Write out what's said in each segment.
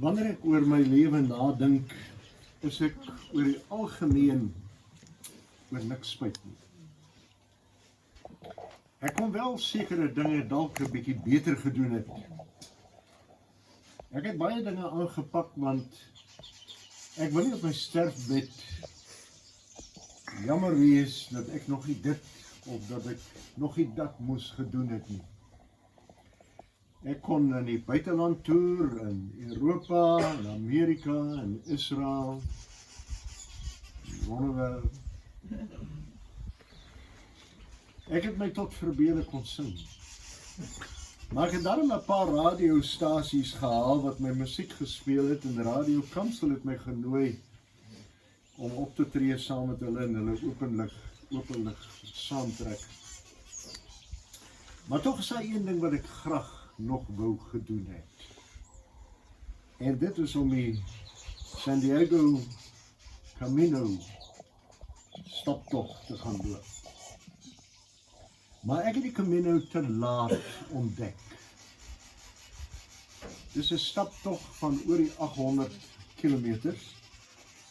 Wanneer ek oor my lewe nadink, is ek oor die algemeen oor niks spyt nie. Ek kon wel sekere dinge dalk 'n bietjie beter gedoen het. Ek het baie dinge aangepak, want ek wil nie op my sterfbed jammer wees dat ek nog nie dit of dat ek nog nie dat moes gedoen het nie. Ek kon in die buiteland toer, in Europa, in Amerika, in Israel, in wonderwerk. Ek het my tot verbede kon sing. Maar ek het daarom 'n paar radiostasies gehaal wat my musiek gespeel het, en Radio Kansel het my genooi om op te tree saam met hulle en hulle openlik saamtrek. Maar tog is daar een ding wat ek graag nog wou gedoen het. En dit is om die San Diego Camino staptog te gaan loop. Maar ek het die Camino te laat ontdek. Dis 'n staptog van oor die 800 kilometers,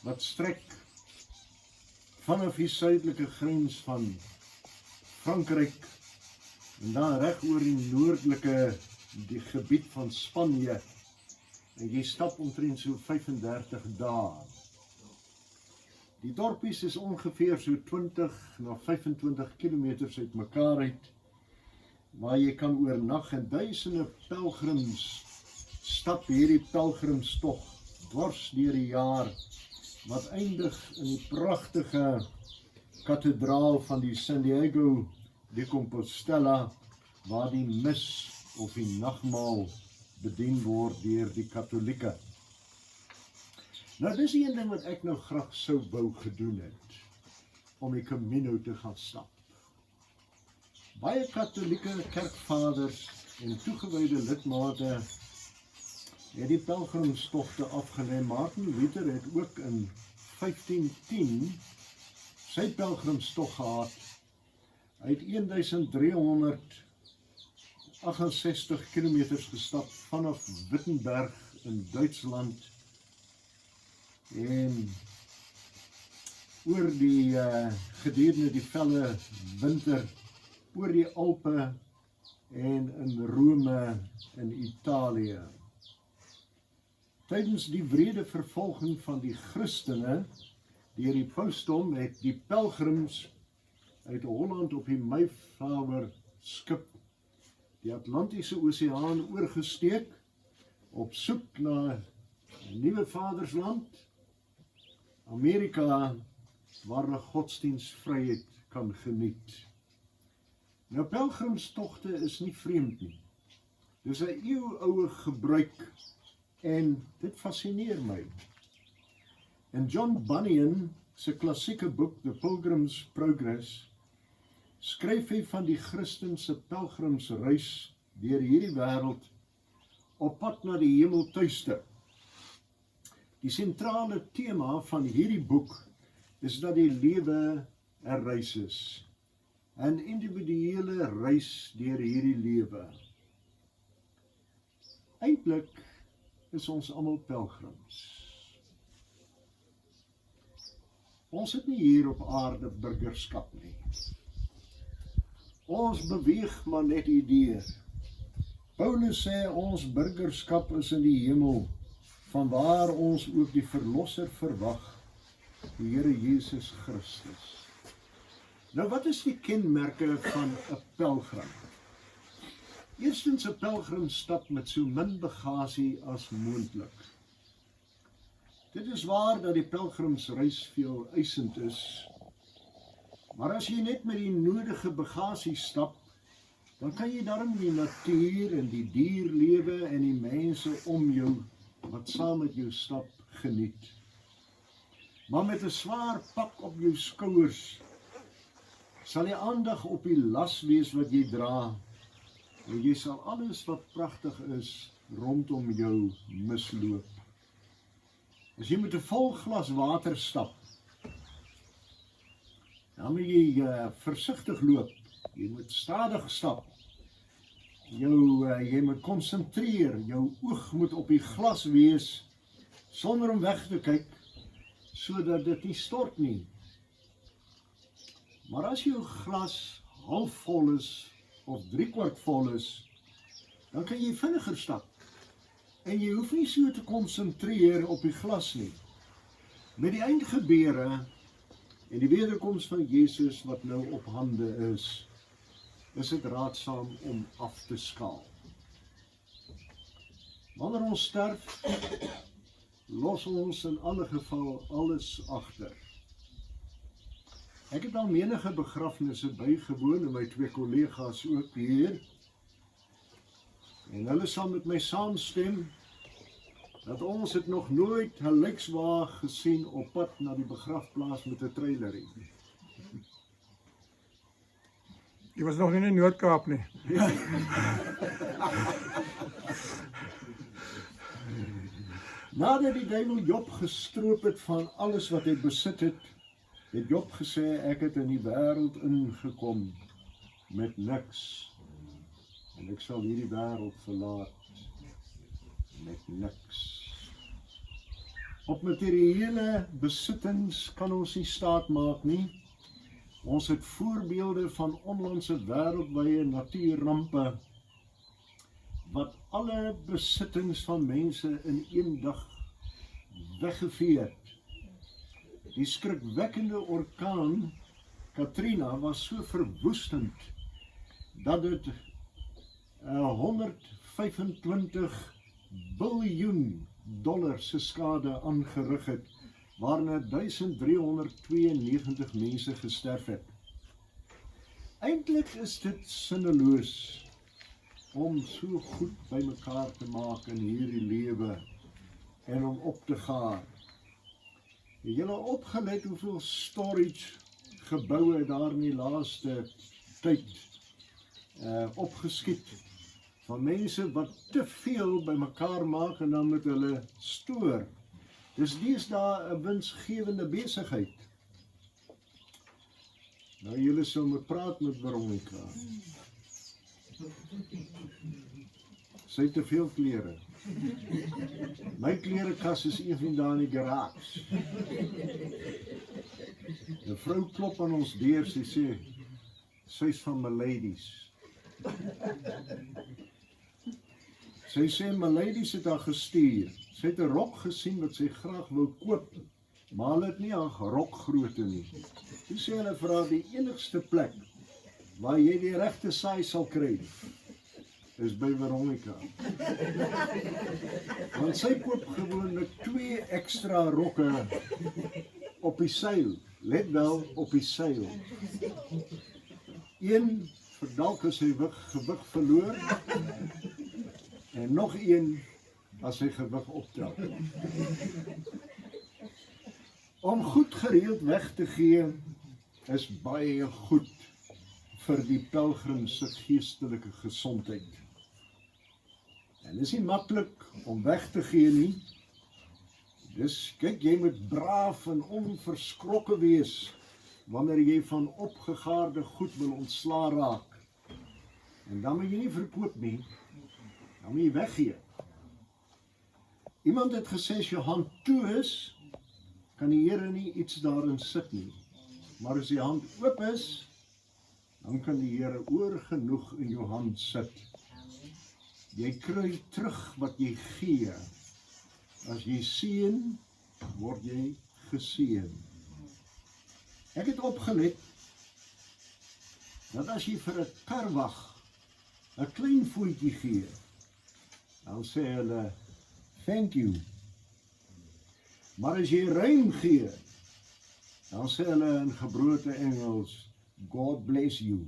wat strek vanaf die suidelike grens van Frankryk en dan reg oor die gebied van Spanje, en jy stap omtrent so 35 dae. Die dorpies is ongeveer so 20 na 25 kilometers uit mekaar uit, waar jy kan oornag, en duisende pelgrims stap hierdie pelgrimstog dwars deur die jaar, wat eindig in die pragtige kathedraal van die San Diego de Compostela, waar die mis of die nagmaal bedien word deur die Katolieke. Nou, dis een ding wat ek nou graag sou wou gedoen het, om die Camino te gaan stap. Baie Katolieke kerkvaders en toegewyde lidmate het die pelgrimstogte afgelê. Martin Luther het ook in 1510 sy pelgrimstog gehad. Hy het 1368 kilometers gestap vanaf Wittenberg in Duitsland, en oor die gedurende die felle winter oor die Alpe en in Rome in Italië. Tydens die wrede vervolging van die Christene deur die pausdom het die pelgrims uit Holland op die Mayflower skip die Atlantiese Oseaan oorgesteek op soek na 'n nuwe vadersland, Amerika, waar hulle godsdienstvryheid kan geniet. Nou, pelgrimstogte is nie vreemd nie. Dis 'n eeuoue gebruik, en dit fascineer my. In John Bunyan se klassieke boek, The Pilgrim's Progress, skryf hy van die Christense pelgrimsreis deur hierdie wêreld op pad na die hemeltuiste. Die sentrale tema van hierdie boek is dat die lewe 'n reis is, 'n individuele reis deur hierdie lewe. Eintlik is ons almal pelgrims. Ons het nie hier op aarde burgerskap nie. Ons beweeg maar net deur. Paulus sê ons burgerskap is in die hemel, vanwaar ons ook die Verlosser verwag, die Here Jesus Christus. Nou, wat is die kenmerke van 'n pelgrim? Eerstens, 'n pelgrim stap met so min bagasie as moontlik. Dit is waar dat die pelgrimsreis veel eisend is, maar as jy net met die nodige bagasie stap, dan kan jy daarom die natuur en die dierlewe en die mense om jou wat saam met jou stap geniet. Maar met 'n swaar pak op jou skouers sal die aandag op die las wees wat jy dra, en jy sal alles wat pragtig is rondom jou misloop. As jy met 'n vol glas water stap, dan moet jy versigtig loop. Jy moet stadig stap. Jou jy moet konsentreer, jou oog moet op die glas wees, sonder om weg te kyk, sodat dit nie stort nie. Maar as jou glas halfvol is, of 3/4 vol is, dan kan jy vinniger stap. En jy hoef nie so te konsentreer op die glas nie. Met die eindgebeure en die wederkoms van Jesus wat nou op hande is dit raadsaam om af te skaal. Wanneer ons sterf, los ons in alle geval alles agter. Ek het al menige begrafnisse bygewoon en my 2 kollegas ook hier. En hulle sal met my saamstem dat ons het nog nooit 'n lijkswa gesien op pad na die begrafplaas met 'n trailerie. Die was nog nie in Noord-Kaap nie. Nadat die duiwel Job gestroop het van alles wat hy besit het, het Job gesê, ek het in die wêreld ingekom met niks. En ek sal hierdie wêreld verlaat met niks. Op materiële besittings kan ons nie staat maak nie. Ons het voorbeelde van onlandse wêreldwye natuurrampe wat alle besittings van mense in een dag weggevee het. Die skrikwekkende orkaan Katrina was so verwoestend dat dit 125 biljoen dollar se skade aangerig het, waarna 1392 mense gesterf het. Eintlik is dit sinneloos om so goed bymekaar te maak in hierdie lewe en om op te gaan. Het julle opgelet hoeveel storage geboue daar in die laaste tyd opgeskiet van mense wat te veel bymekaar maak en dan met hulle stoor. Dus deesdae 'n winsgewende besigheid. Nou julle sal moet praat met Veronica. Sy het te veel klere. My klerekas is een daar in die garage. 'n vrou klop aan ons deur, sy sê, sy's van my ladies. Sy sê, my ladies het haar gestuur. Sy het 'n rok gesien wat sy graag wou koop, maar hulle het nie haar rokgrootte nie. Toe sê hulle vir haar, die enigste plek waar jy die regte size sal kry, is by Veronica. Want sy koop gewoonlik 2 ekstra rokke op die seil. Let wel, op die seil. Een vir dalk as hy gewig verloor, en nog een as hy gewig optel. Om goed gereeld weg te gee, is baie goed vir die pelgrim se geestelike gesondheid. En is nie maklik om weg te gee nie. Dus kyk, jy moet braaf en onverskrokke wees wanneer jy van opgegaarde goed wil ontsla raak. En dan moet jy nie verkoop nie, dan moet jy weggee. Iemand het gesê, as jou hand toe is, kan die Here nie iets daarin sit nie. Maar as die hand oop is, dan kan die Here oorgenoeg in jou hand sit. Jy kry terug wat jy gee. As jy seën, word jy geseën. Ek het opgelet, dat as jy vir 'n karwag 'n klein voetjie gee, dan sê hulle, thank you. Maar as jy ruim gee, dan sê hulle in gebroke Engels, God bless you.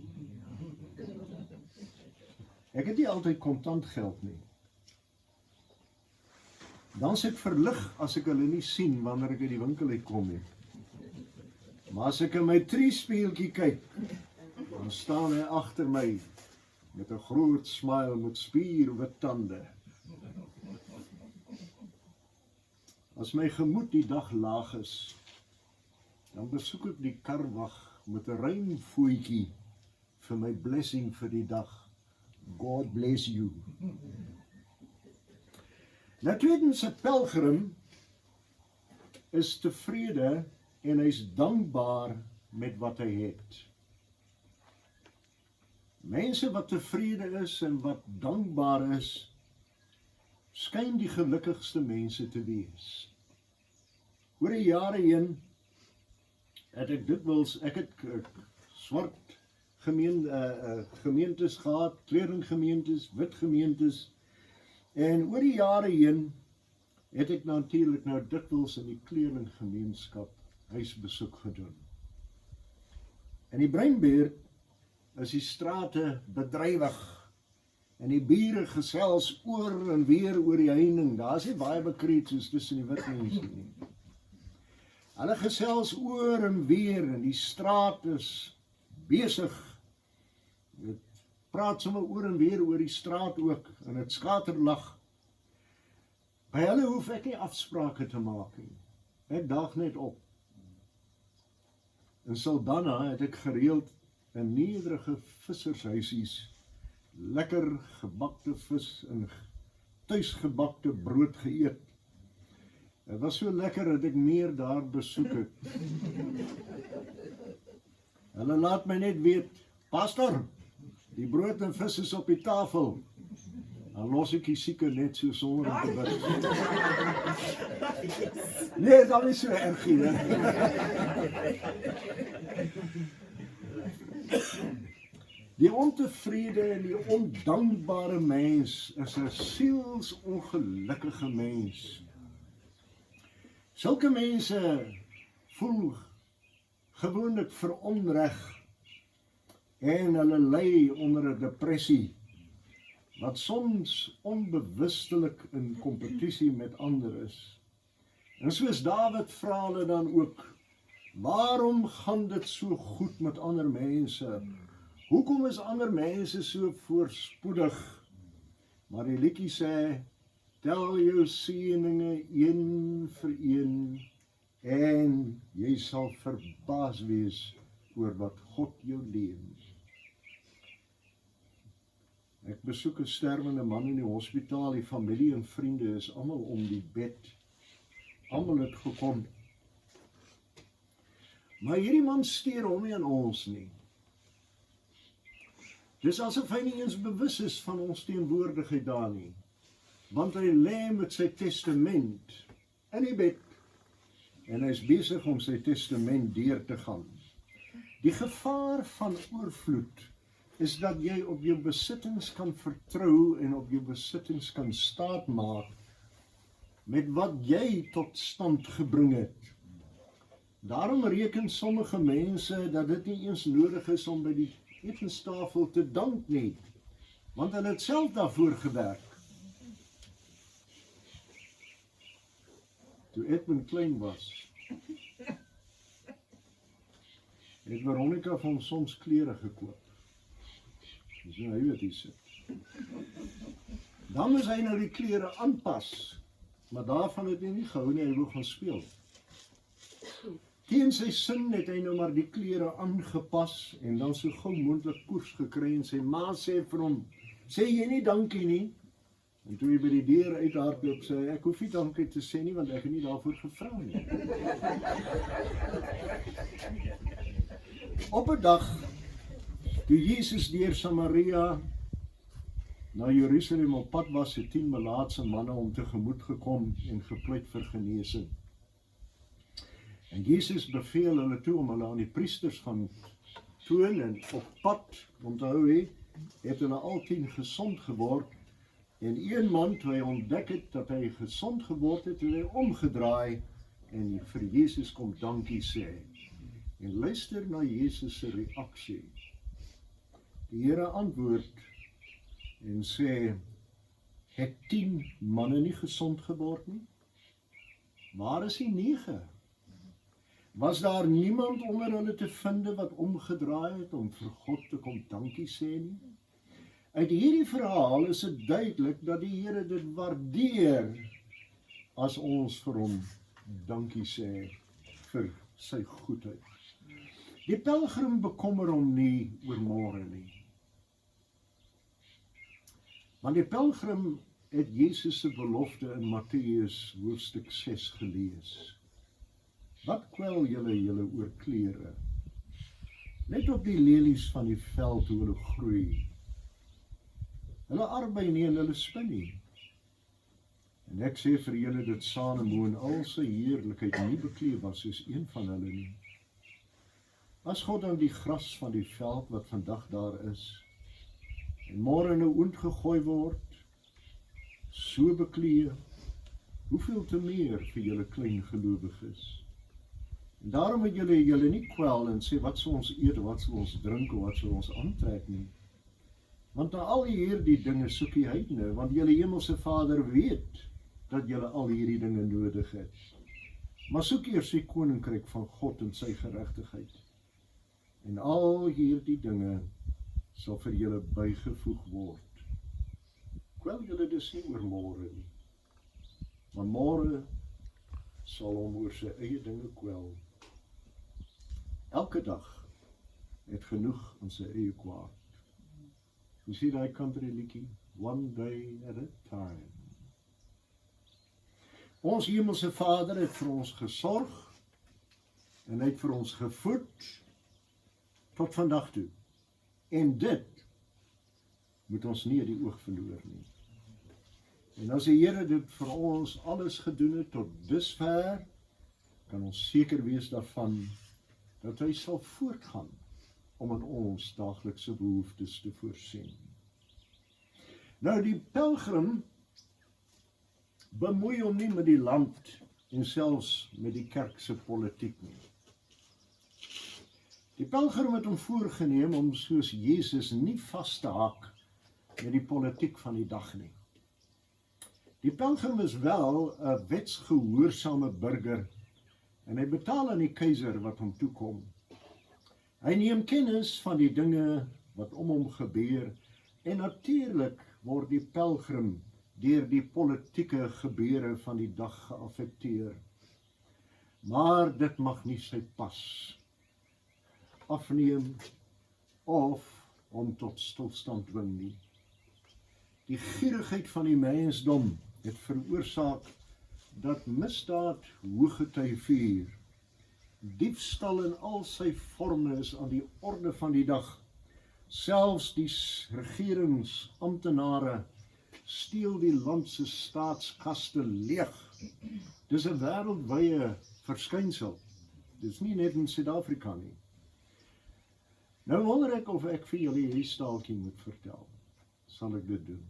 Ek het nie altyd kontant geld nie. Dan is ek verlig as ek hulle nie sien wanneer ek uit die winkel uitkom nie. Maar as ek in my triespieeltjie kyk, dan staan hy agter my met 'n groot smile met spierwit tande. As my gemoed die dag laag is, dan besoek ek die karwag met 'n ruim voetjie vir my blessing vir die dag, God bless you. Nou tweedens, 'n pelgrim is tevrede en hy is dankbaar met wat hy het. Mense wat tevrede is en wat dankbaar is, skyn die gelukkigste mense te wees. Oor die jare heen het ek dikwels, ek het swart gemeentes gehad, kleringgemeentes, wit gemeentes, en oor die jare heen het ek natuurlik nou dikwels in die kleringgemeenskap huisbesoek gedoen. In die Breinbeerd is die strate bedrywig, en die bure gesels oor en weer oor die heining. Daar is nie baie bekreet soos tussen die wit mense nie. Hulle gesels oor en weer, en die straat is besig. Dit praat sommer oor en weer oor die straat ook, en het skaterlag. By hulle hoef ek nie afsprake te maak nie. Ek daag net op. In Saldanha het ek gereeld in nederige vissershuisies lekker gebakte vis en tuisgebakte brood geëet. Het was so lekker dat ek meer daar besoek het. Hulle laat my net weet, pastor, die brood en vis is op die tafel. Dan los ek die sieke net so sonder om te bid. Nee, dat is so erg nie. Die ontevrede en die ondankbare mens is 'n sielsongelukkige mens. Sulke mense voel gewoonlik veronreg en hulle ly onder 'n depressie wat soms onbewustelik in kompetisie met ander is. En soos Dawid vra hulle dan ook, waarom gaan dit so goed met ander mense? Hoekom is ander mense so voorspoedig? Maar die liedjie sê, tel jou seëninge een vir een, en jy sal verbaas wees oor wat God jou leen. Ek besoek 'n sterwende man in die hospitaal, die familie en vriende is almal om die bed. Almal het gekom. Maar hierdie man steur hom nie aan ons nie. Dis asof hy nie eens bewus is van ons teenwoordigheid daar nie. Want hy lê met sy testament in die bed en hy is besig om sy testament deur te gaan. Die gevaar van oorvloed is dat jy op jou besittings kan vertrou en op jou besittings kan staatmaak met wat jy tot stand gebring het. Daarom reken sommige mense dat dit nie eens nodig is om by die etenstafel te dank nie, want hulle het self daarvoor gewerk. Toe Edmund klein was, het Veronica van hom soms klere gekoop. Dis nou hy wat hier sit. Dan moes hy nou die klere aanpas, maar daarvan het hy nie gehou nie, hy wou gaan speel. Teen sy sin het hy nou maar die klere aangepas en dan so gou moontlik koers gekry en sy ma sê vir hom, sê jy nie dankie nie? En toe hy by die deur uithardloop sê hy, ek hoef nie dankie te sê nie, want ek het nie daarvoor gevra nie. Op 'n dag, toe Jesus deur Samaria na Jerusalem op pad was, het 10 melaatse manne hom tegemoet gekom en gepleit vir genesing. En Jesus beveel hulle toe om hulle aan die priesters gaan toon en op pad, onthou het hulle al 10 gesond geword. En een man, toe hy ontdek het dat hy gesond geword het, hy omgedraai en vir Jesus kom dankie sê. En luister na Jesus se reaksie. Die Here antwoord en sê, het 10 manne nie gesond geword nie? Waar is die 9? Was daar niemand onder hulle te vind wat omgedraai het om vir God te kom dankie sê nie? Uit hierdie verhaal is dit duidelik dat die Here dit waardeer as ons vir hom dankie sê vir sy goedheid. Die pelgrim bekommer hom nie oor môre nie. Want die pelgrim het Jesus se belofte in Matteus hoofstuk 6 gelees. Wat kwel julle oor klere? Let op die lelies van die veld hoe hulle groei. Hulle arbei nie en hulle spin nie. En ek sê vir julle dat Salomo in al sy heerlikheid nie bekleed was soos een van hulle nie. As God dan die gras van die veld wat vandag daar is, en môre in 'n oond gegooi word, so bekleed, hoeveel te meer vir julle klein gelowiges. En daarom moet julle nie kwel en sê wat sal ons eet, wat sal ons drink, of wat sal ons aantrek nie. Want na al hierdie dinge soek die heidene, want julle hemelse Vader weet dat julle al hierdie dinge nodig het. Maar soek eers die koninkryk van God en sy geregtigheid. En al hierdie dinge sal vir julle bygevoeg word. Kwel julle dus nie oor môre nie. Want môre sal hom oor sy eie dinge kwel. Elke dag het genoeg aan sy eie kwaad. Hoe sê daai country liedjie? One day at a time. Ons hemelse Vader het vir ons gesorg en hy het vir ons gevoed tot vandag toe. En dit moet ons nie uit die oog verloor nie. En as die Here dit vir ons alles gedoen het tot dusver, kan ons seker wees daarvan dat hy sal voortgaan om in ons daaglikse behoeftes te voorsien. Nou die pelgrim bemoei hom nie met die land en selfs met die kerkse politiek nie. Die pelgrim het hom voorgeneem om soos Jesus nie vas te haak met die politiek van die dag nie. Die pelgrim is wel 'n wetsgehoorsame burger en hy betaal aan die keiser wat hom toekom. Hy neem kennis van die dinge wat om hom gebeur en natuurlik word die pelgrim deur die politieke gebeure van die dag geaffekteer. Maar dit mag nie sy pas afneem of hom tot stilstand dwing nie. Die gierigheid van die mensdom het veroorsaak dat misdaad hoëgety vier. Diefstal in al sy vorme is aan die orde van die dag. Selfs die regeringsamptenare steel die land se staatskaste leeg. Dis 'n wêreldwye verskynsel. Dis nie net in Suid-Afrika nie. Nou wonder ek of ek vir julle hierdie staaltjie moet vertel. Sal ek dit doen?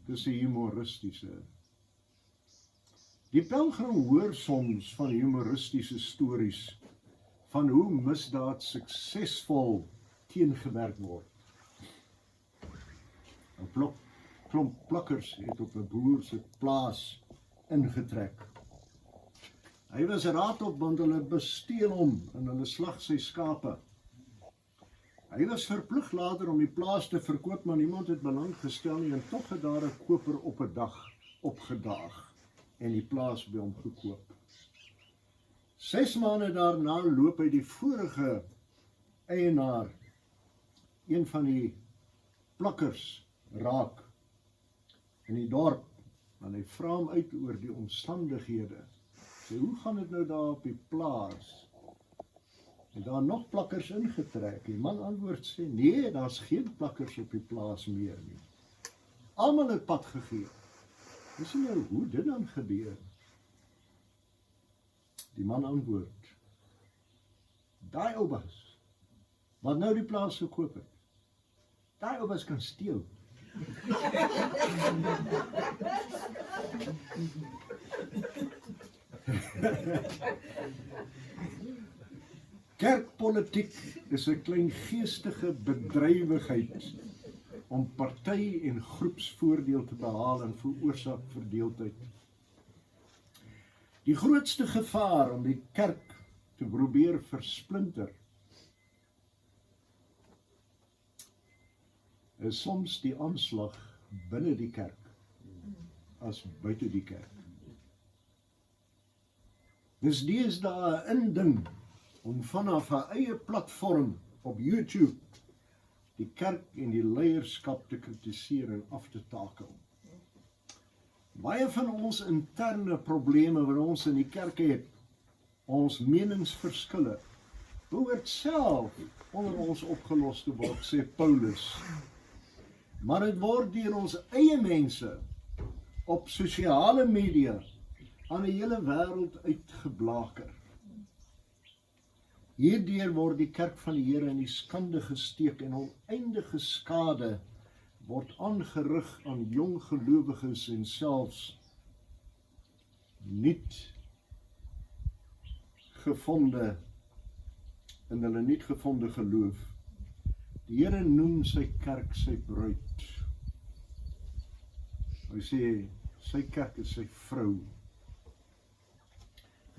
Dis 'n humoristiese. Die pelgrim hoor soms van humoristiese stories van hoe misdaad suksesvol teengewerk word. 'n Klomp plakkers het op 'n boer se plaas ingetrek. Hy was raad op want hulle besteel hom en hulle slag sy skape. Hy was verplig later om die plaas te verkoop, maar niemand het belang gestel nie en tog het daar 'n koper op 'n dag opgedaag en die plaas by hom gekoop. 6 maande daarna loop hy die vorige eienaar, een van die plakkers, raak in die dorp, en hy vra hom uit oor die omstandighede. Sê, hoe gaan dit nou daar op die plaas? En daar nog plakkers ingetrek. Die man antwoord sê, nee, daar's geen plakkers op die plaas meer nie. Almal het pad gegee. Dis nou hoe dit dan gebeur. Die man antwoord, daai oubas, wat nou die plaas gekoop het, daai oubas kan steel. Kerkpolitiek is 'n kleingeestige bedrywigheid om party- en groepsvoordeel te behaal en veroorsaak verdeeldheid. Die grootste gevaar om die kerk te probeer versplinter is soms die aanslag binne die kerk as buite die kerk. Dis deesdae 'n inding om vanaf 'n eie platform op YouTube die kerk en die leierskap te kritiseer en af te takel. Baie van ons interne probleme wat ons in die kerk het, ons meningsverskille, behoort self onder ons opgelos te word, sê Paulus. Maar dit word deur ons eie mense op sosiale media aan die hele wêreld uitgeblaker. Hierdeur word die kerk van die Here in die skande gesteek en oneindige skade word aangerig aan jong gelowiges en selfs niet gevonde in hulle niet gevonde geloof. Die Here noem sy kerk sy bruid. Hy sê, sy kerk is sy vrou.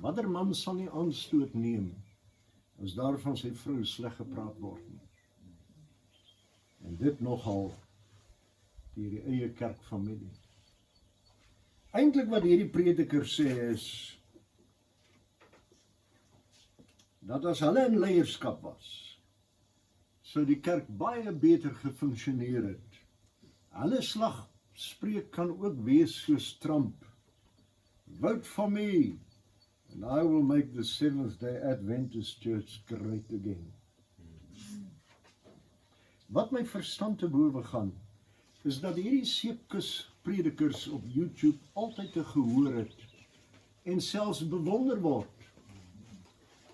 Watter man sal nie aanstoot neem as daar van sy vrou sleg gepraat word nie. En dit nogal deur die eie kerkfamilie. Eintlik wat hierdie prediker sê is, dat as hulle in leierskap was, sou die kerk baie beter gefunksioneer het. Hulle slagspreuk kan ook wees soos Trump. Vote for me, and I will make the Seventh-day Adventist Church great again. Wat my verstand te bowe gaan, is dat hierdie seepkus predikers op YouTube altyd te gehoor het en selfs bewonder word.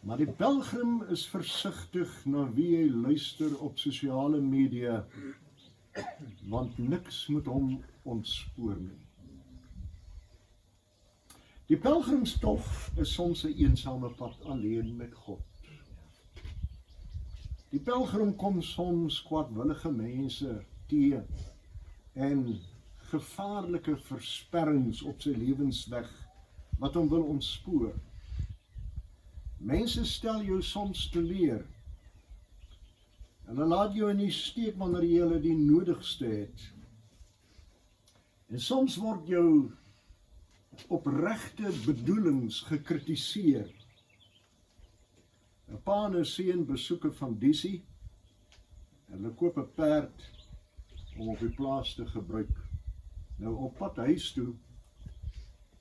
Maar die pelgrim is versigtig na wie hy luister op sosiale media, want niks moet hom ontspoor nie. Die pelgrimstog is soms 'n eensame pad alleen met God. Die pelgrim kom soms kwaadwillige mense teë en gevaarlike versperrings op sy lewensweg wat hom wil ontspoor. Mense stel jou soms teleur en hulle laat jou in die steek wanneer jy hulle die nodigste het. En soms word jou opregte bedoelings gekritiseer. 'n Pa en 'n seun besoek 'n fandisie en hulle koop 'n perd om op die plaas te gebruik. Nou op pad huis toe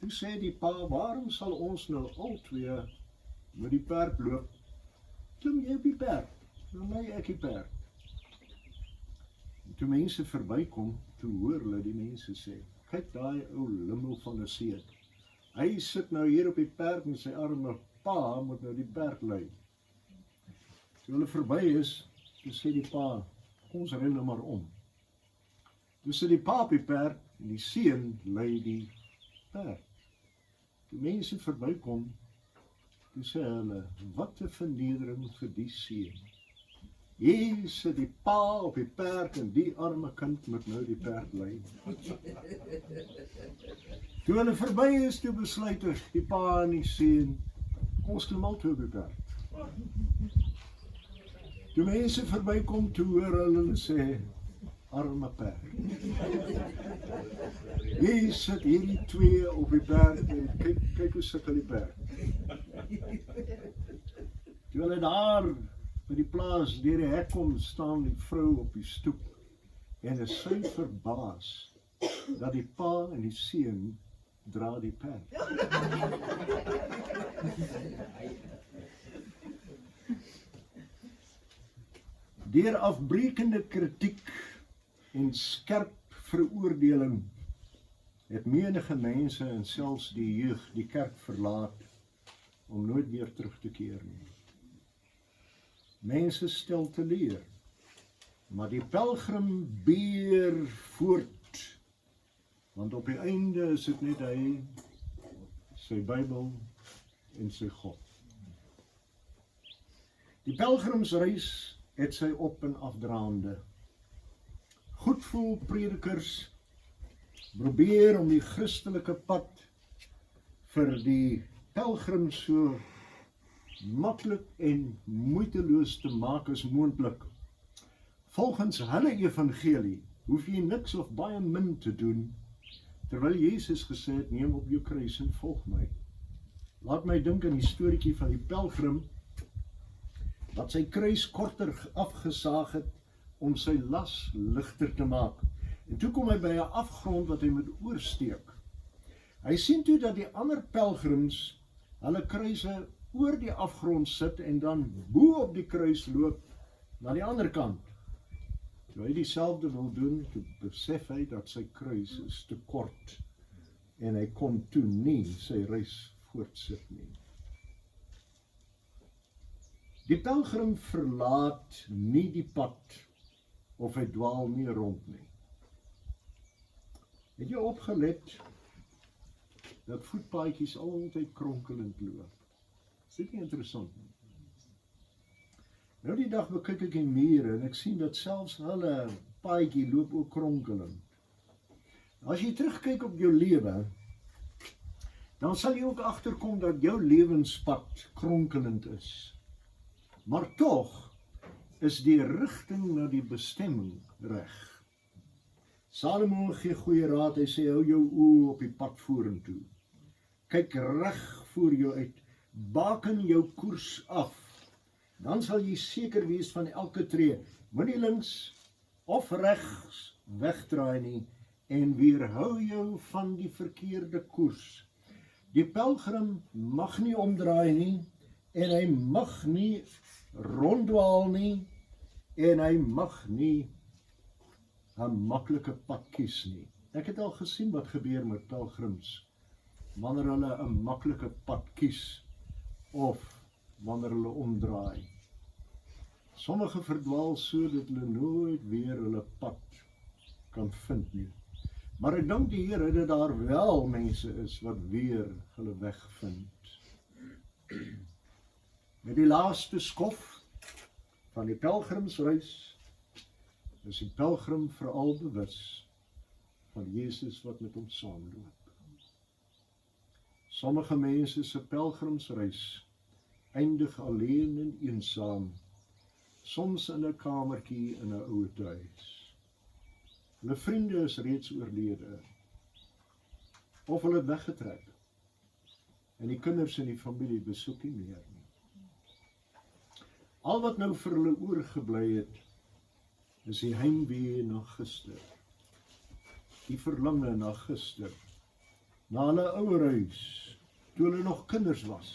sê die pa, waarom sal ons nou al twee met die perd loop? Klim jy op die perd, nou my ek die perd. En toe mense verbykom, toe hoor hulle die mense sê, kyk daai ou lummel van 'n seun. Hy sit nou hier op die perd en sy arme pa moet nou die perd lei. Toe hulle verby is, toe sê die pa, ons ren nou maar om. Toe sit die pa op die perd en die seun lei die perd. Toe mense verbykom, toe sê hulle, wat 'n vernedering vir die seun. Hier sit die pa op die perd en die arme kind moet nou die perd lei. Toe hulle verby is, toe besluit die pa en die seun, ons klim al twee op die perd. Toe mense verbykom, toe hoor hulle sê, arme perd. Hier sit hierdie twee op die perd en kyk hoe sukkel die perd. Toe hulle daar by die plaas deur die hek kom, staan die vrou op die stoep en is sy verbaas dat die pa en die seun dra die perd. Deur afbreekende kritiek en skerp veroordeling het menige mense en selfs die jeug die kerk verlaat om nooit weer terug te keer nie. Mense stel teleur, maar die pelgrim beer voort, want op die einde is dit net hy, sy Bybel en sy God. Die pelgrimsreis het sy op- en afdraande. Goedvoel predikers probeer om die Christelike pad vir die pelgrim so maklik en moeiteloos te maak as moontlik. Volgens hulle evangelie hoef jy niks of baie min te doen, terwyl Jesus gesê het, neem op jou kruis en volg my. Laat my dink aan die storieetjie van die pelgrim wat sy kruis korter afgesaag het om sy las ligter te maak. En toe kom hy by 'n afgrond wat hy moet oorsteek. Hy sien toe dat die ander pelgrims hulle kruise oor die afgrond sit en dan bo op die kruis loop na die ander kant. Toe hy dieselfde wil doen, toe besef hy dat sy kruis is te kort en hy kon toe nie sy reis voortsit nie. Die pelgrim verlaat nie die pad of hy dwaal nie rond nie. Het jy opgelet dat voetpaadjies altyd kronkelend loop? Is dit nie interessant nie? Nou die dag bekyk ek die mure en ek sien dat selfs hulle paadjie loop ook kronkelend. As jy terugkyk op jou lewe, dan sal jy ook agterkom dat jou lewenspad kronkelend is. Maar tog is die rigting na die bestemming reg. Salomo gee goeie raad, hy sê hou jou oë op die pad vorentoe. Kyk reg voor jou uit, baken jou koers af. Dan sal jy seker wees van elke tree, moenie links of regs wegdraai nie en weerhou jou van die verkeerde koers. Die pelgrim mag nie omdraai nie en hy mag nie ronddwaal nie en hy mag nie 'n maklike pad kies nie. Ek het al gesien wat gebeur met pelgrims wanneer hulle 'n maklike pad kies of wanneer hulle omdraai. Sommige verdwaal so dat hulle nooit weer hulle pad kan vind nie. Maar ek dank die Here dat daar wel mense is wat weer hulle weg vind. Met die laaste skof van die pelgrimsreis is die pelgrim veral bewus van Jesus wat met hom saamloop. Sommige mense se pelgrimsreis eindig alleen en eensaam, soms in 'n kamertjie in 'n ouer huis. Hulle vriende is reeds oorlede, of hulle weggetrek, en die kinders en die familie besoek nie meer nie. Al wat nou vir hulle oorgebly het, is die heimwee na gister, die verlange na gister, na hulle ouerhuis, toe hulle nog kinders was,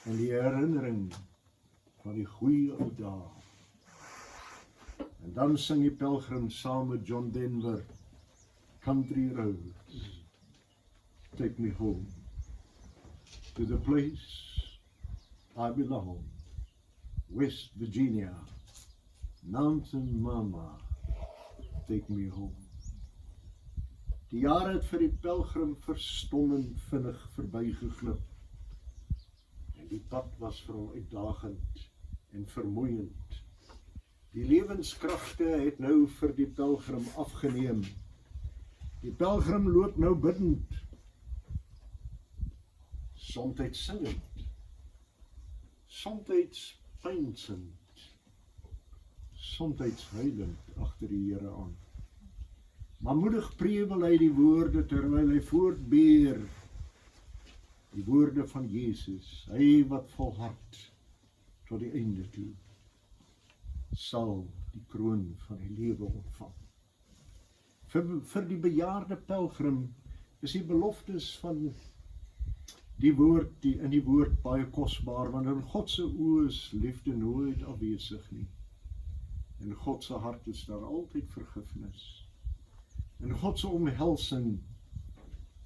en die herinnering van die goeie ou dae. En dan sing die pelgrim saam met John Denver, Country Roads, take me home, to the place I belong, West Virginia, Mountain Mama, take me home. Die jare het vir die pelgrim verstommend vinnig verbygeglip, en die pad was vir hom uitdagend en vermoeiend. Die lewenskragte het nou vir die pelgrim afgeneem. Die pelgrim loop nou bidend, somtyds singend, somtyds pynsend, somtyds huilend agter die Here aan. Maar moedig prewel hy die woorde terwyl hy voortbeer, die woorde van Jesus, hy wat volhard tot die einde toe, sal die kroon van die lewe ontvang. Vir die bejaarde pelgrim is die beloftes van die woord, in die woord baie kosbaar, want in God se oë is liefde nooit afwesig nie. In God se hart is daar altyd vergifnis. In God se omhelsing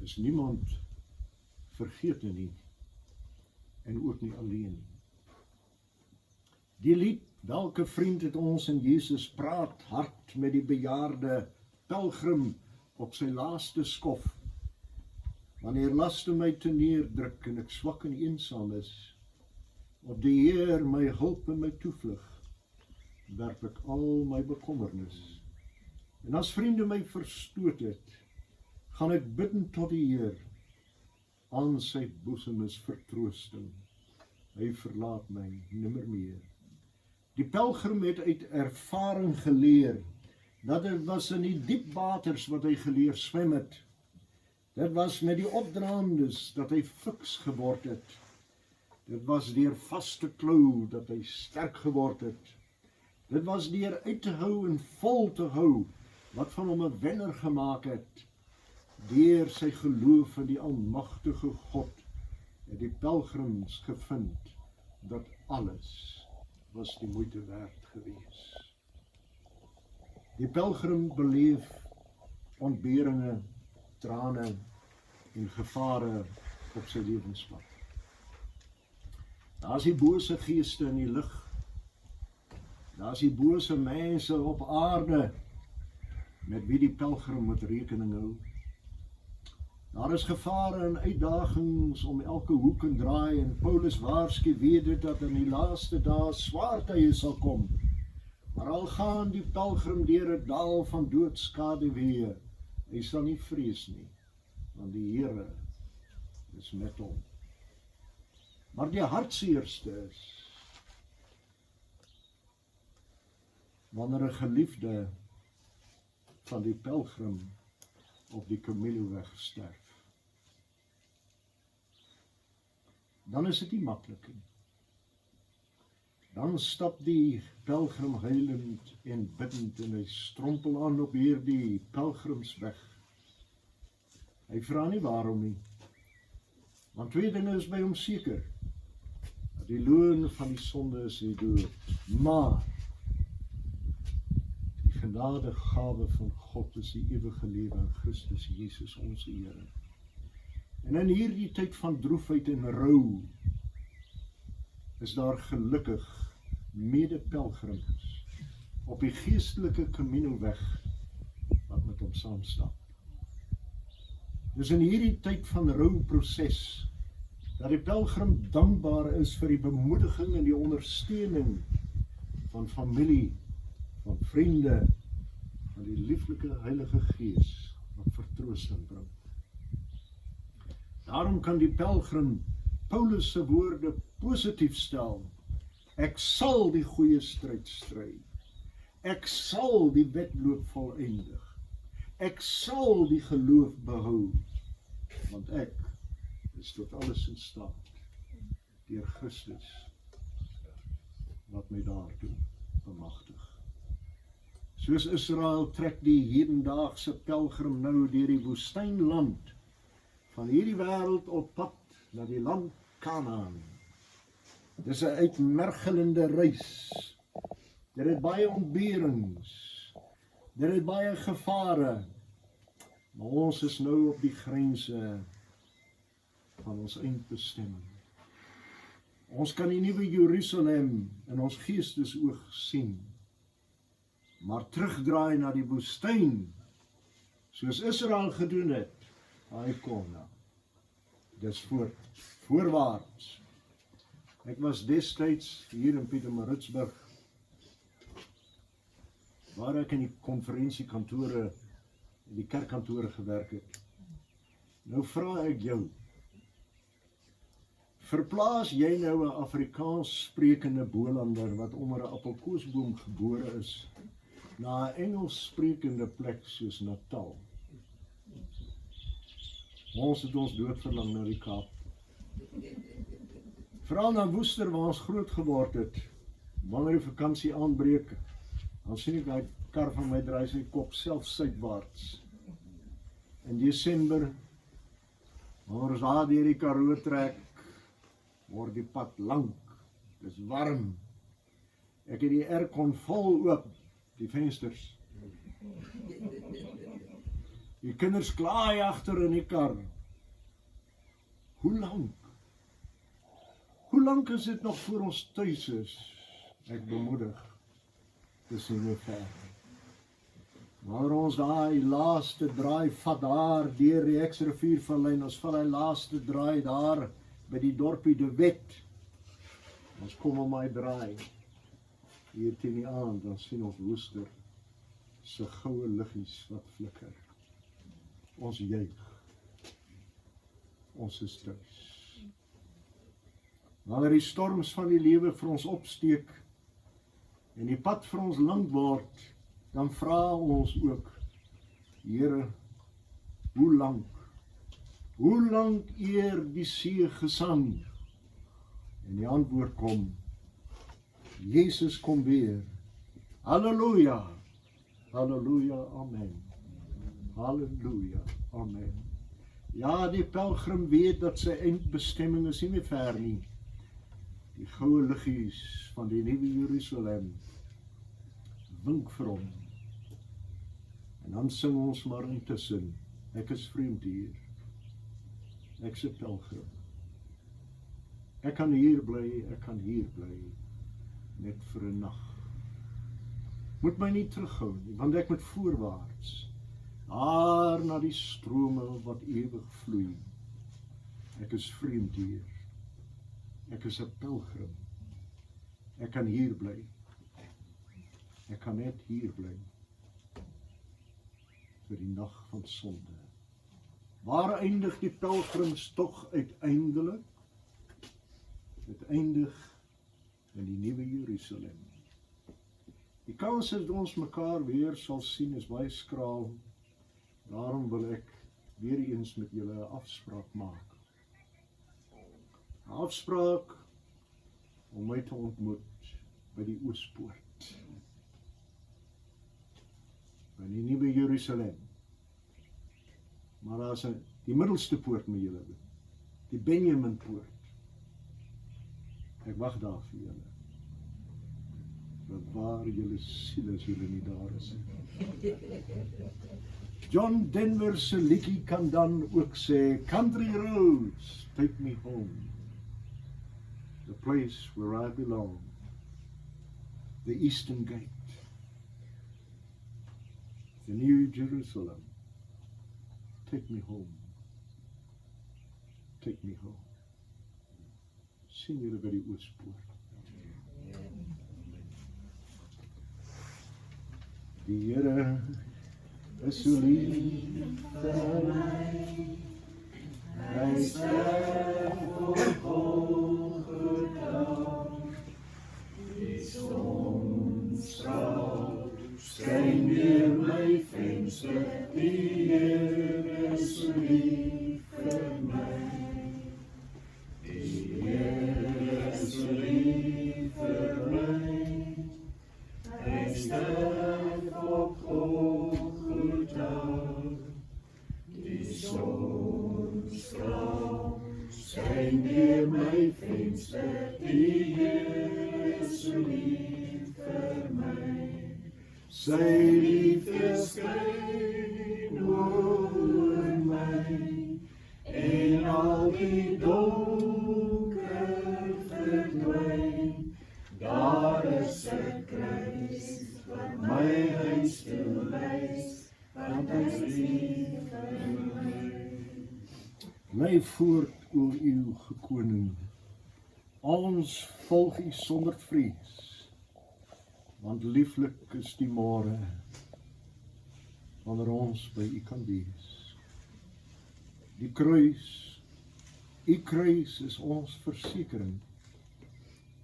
is niemand vergete nie, en ook nie alleen nie. Die lied, welke vriend het ons in Jesus, praat hard met die bejaarde pelgrim op sy laaste skof. Wanneer laste my te neerdruk en ek swak en eensaam is, op die Heer my hulp en my toevlug, werp ek al my bekommernis. En as vriende my verstoot het, gaan ek bidden tot die Heer, aan sy boesem is vertroosting. Hy verlaat my nimmer meer. Die pelgrim het uit ervaring geleer, dat dit was in die diep waters wat hy geleer swem het. Dit was met die opdraandes dat hy fiks geword het. Dit was deur vaste klou dat hy sterk geword het. Dit was deur uit te hou en vol te hou, wat van hom 'n wenner gemaak het. Deur sy geloof in die almagtige God, het die pelgrims gevind, dat alles was die moeite werd gewees. Die pelgrim beleef ontberinge, trane en gevare op sy lewenspad. Daar is die bose geeste in die lug. Daar is die bose mense op aarde, met wie die pelgrim moet rekening hou. Daar is gevare en uitdagings om elke hoek en draai, en Paulus waarsku weet dit dat in die laaste dae swaar tye sal kom. Maar al gaan die pelgrim deur 'n dal van doodskaduwee, hy sal nie vrees nie, want die Here is met hom. Maar die hartseerste is wanneer 'n geliefde van die pelgrim op die Camilloweg sterf. Dan is dit nie maklik nie. Dan stap die pelgrim huilend en bidend en hy strompel aan op hierdie pelgrimsweg. Hy vra nie waarom nie, want twee dinge is by hom seker. Dat die loon van die sonde is die dood, maar die genadegawe van God is die ewige lewe in Christus Jesus ons Here. En in hierdie tyd van droefheid en rou is daar gelukkig mede-pelgrims op die geestelike Camilloweg wat met hom saamstap. Dus in hierdie tyd van rouproses, dat die pelgrim dankbaar is vir die bemoediging en die ondersteuning van familie, van vriende, van die lieflike Heilige Gees wat vertroosting bring. Daarom kan die pelgrim Paulus se woorde positief stel. Ek sal die goeie stryd stry. Ek sal die wedloop volëindig. Ek sal die geloof behou, want ek is tot alles in staat deur Christus wat my daartoe bemagtig. Soos Israel trek die hedendaagse pelgrim nou deur die woestynland van hierdie wêreld op pad na die land Kanaan. Dis 'n uitmergelende reis. Dit het baie ontberings. Dit het baie gevare. Maar ons is nou op die grense van ons eindbestemming. Ons kan die nuwe Jerusalem in ons geestesoog sien, maar terugdraai na die woestyn, soos Israel gedoen het, hy kom nou. Dis voorwaarts. Ek was destyds hier in Pietermaritzburg, waar ek in die konferensiekantore, in die kerkkantore gewerk het. Nou vra ek jou, verplaas jy nou 'n Afrikaans sprekende Bolander wat onder 'n appelkoesboom gebore is, na 'n Engels sprekende plek soos Natal? Ons het ons doodverlang na die Kaap. Veral na Woester waar ons groot geword het. Wanneer die vakansie aanbreek, dan sien ek die kar van my draai sy kop self suidwaarts. In Desember, wanneer ons daar deur die Karoo trek, word die pad lank, dis warm. Ek het die aircon vol oop, die vensters. Die kinders klaai agter in die kar. Hoe lank is dit nog voor ons tuis is? Ek bemoedig, dis nie meer ver. Maar ons daai laaste draai vat daar deur die Ex-riviervallei, ons vat die laaste draai daar by die dorpie De Wet. Ons kom om my draai. Hier teen die aand, dan sien ons Woester se goue liggies wat flikker. Ons juig. Ons is thuis. Wanneer die storms van die lewe vir ons opsteek en die pad vir ons lank word, dan vra ons ook, Here, hoe lank? Hoe lank eer die see gesang? En die antwoord kom, Jesus kom weer, Halleluja. Halleluja, amen. Halleluja, amen. Ja, die pelgrim weet dat sy eindbestemming is nie meer ver nie. Die goue liggies van die nuwe Jerusalem wink vir hom. En dan sing ons maar intussen, ek is vreemd hier. Ek is 'n pelgrim. Ek kan hier bly, net vir 'n nag. Moet my nie terughou nie, want ek moet voorwaarts, daar na die strome wat ewig vloei. Ek is vreemd hier. Ek is 'n pelgrim. Ek kan hier bly. Ek kan net hier bly. Vir die nag van sonde. Waar eindig die pelgrimstog uiteindelik? Dit eindig in die nuwe Jerusalem. Die kans dat ons mekaar weer sal sien is baie skraal. Daarom wil ek weer eens met julle 'n afspraak maak. 'n Afspraak om my te ontmoet by die Oospoort. By die nuwe Jerusalem. Maar daar is die middelste poort met julle, die Benjaminpoort. Ek wag daar vir julle. Bewaar julle siele as julle nie daar is. John Denver se liedjie kan dan ook sê, Country roads, take me home. The place where I belong. The Eastern Gate. The New Jerusalem. Take me home. Take me home. Sien julle by die Oospoort. Die Here is so lief vir my. Hy sterf op Golgotha. Die son straal skyn deur my venster. Die Here is so lief vir my. Die Here is so lief vir my. Hy sterf op Golgotha. Die son straal skyn deur my venster. Die Here is so lief vir my. Sy liefde skyn oor my. En al die donker verdwyn. Daar is 'n kruis wat my huis toe wys, want hy is lief vir my. Lei voort, o eeuwige koning, ons volg u sonder vrees, want lieflik is die môre, wanneer ons by u kan wees. Die kruis, u kruis is ons versekering.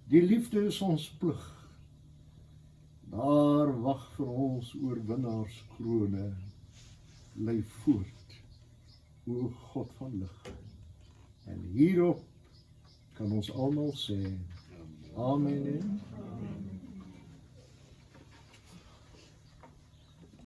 Die liefde is ons plig. Daar wag vir ons oorwinnaarskrone. Lei voort, o God van lig. En hierop kan ons almal sê, amen.